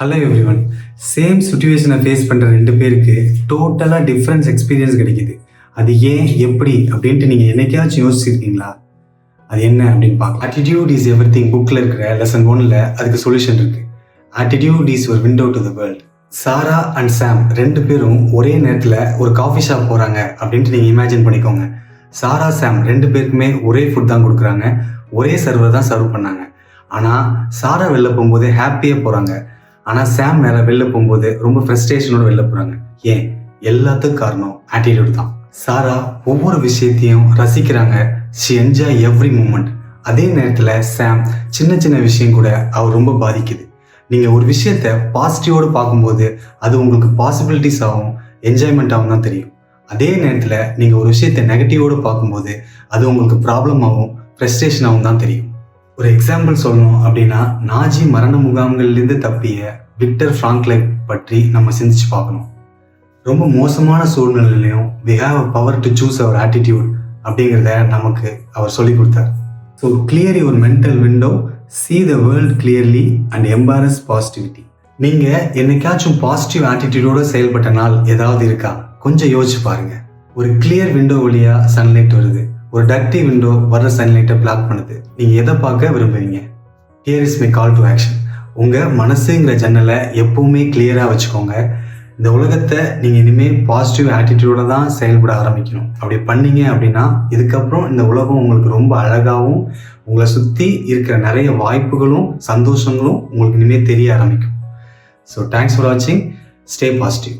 Hello everyone. Same சுச்சுவேஷனை face பண்ணுற ரெண்டு பேருக்கு டோட்டலாக டிஃப்ரென்ஸ் எக்ஸ்பீரியன்ஸ் கிடைக்குது. அது ஏன் எப்படி அப்படின்ட்டு நீங்கள் என்னைக்காச்சும் யோசிச்சிருக்கீங்களா? அது என்ன அப்படின்னு பார்க்கலாம். ஆட்டிடியூட் இஸ் எவ்ரி திங் புக்கில் இருக்கிற லெசன் 1ல் அதுக்கு சொல்யூஷன் இருக்குது. ஆட்டிடியூட் இஸ் ஒரு window to the world. Sara and Sam ரெண்டு பேரும் ஒரே நேரத்தில் ஒரு காஃபி ஷாப் போகிறாங்க அப்படின்ட்டு நீங்கள் இமேஜின் பண்ணிக்கோங்க. சாரா சாம் ரெண்டு பேருக்குமே ஒரே ஃபுட் தான் கொடுக்குறாங்க, ஒரே சர்வர் தான் சர்வ் பண்ணாங்க. ஆனால் சாரா வெளில போகும்போது ஹாப்பியாக போகிறாங்க, ஆனால் சாம் மேலே வெளில போகும்போது ரொம்ப ஃப்ரஸ்ட்ரேஷனோட வெளில போகிறாங்க. ஏன்? எல்லாத்துக்கும் காரணம் ஆட்டிடியூட் தான். சாரா ஒவ்வொரு விஷயத்தையும் ரசிக்கிறாங்க, ஷி என்ஜாய் எவ்ரி மூமெண்ட். அதே நேரத்தில் சாம் சின்ன சின்ன விஷயம் கூட அவர் ரொம்ப பாதிக்குது. நீங்கள் ஒரு விஷயத்தை பாசிட்டிவோடு பார்க்கும்போது அது உங்களுக்கு பாசிபிலிட்டிஸ் ஆகும், என்ஜாய்மெண்ட் ஆகும் தான் தெரியும். அதே நேரத்தில் நீங்கள் ஒரு விஷயத்தை நெகட்டிவோடு பார்க்கும்போது அது உங்களுக்கு ப்ராப்ளம் ஆகும், ஃப்ரஸ்ட்ரேஷன் ஆகும் தான் தெரியும். ஒரு எக்ஸாம்பிள் சொல்லணும் அப்படின்னா, நாஜி மரண முகாம்கள்லேருந்து தப்பிய விக்டர் ஃப்ராங்க்லை பற்றி நம்ம சிந்திச்சு பார்க்கணும். ரொம்ப மோசமான சூழ்நிலையிலையும் we have a power to choose our attitude அப்படிங்கிறத நமக்கு அவர் சொல்லி கொடுத்தார். So clear your mental window, see the world clearly and embrace positivity. நீங்கள் என்னைக்காச்சும் பாசிட்டிவ் ஆட்டிடியூடோட செயல்பட்ட நாள் ஏதாவது இருக்கா? கொஞ்சம் யோசிச்சு பாருங்க. ஒரு கிளியர் விண்டோ வழியாக சன்லைட் வருது, ஒரு டர்ட்டி விண்டோ வர்ற சன்லைட்டை பிளாக் பண்ணுது. நீங்கள் எதை பார்க்க விரும்புவீங்க? Here is my call to action. உங்கள் மனசுங்கிற ஜன்னலை எப்பவுமே கிளியராக வச்சுக்கோங்க. இந்த உலகத்தை நீங்கள் இனிமேல் பாசிட்டிவ் ஆட்டிடியூடோட தான் செயல்பட ஆரம்பிக்கணும். அப்படி பண்ணீங்க அப்படின்னா இதுக்கப்புறம் இந்த உலகம் உங்களுக்கு ரொம்ப அழகாகவும், உங்களை சுற்றி இருக்கிற நிறைய வாய்ப்புகளும் சந்தோஷங்களும் உங்களுக்கு இனிமேல் தெரிய ஆரம்பிக்கும். ஸோ தேங்க்ஸ் ஃபார் வாட்சிங். Stay positive.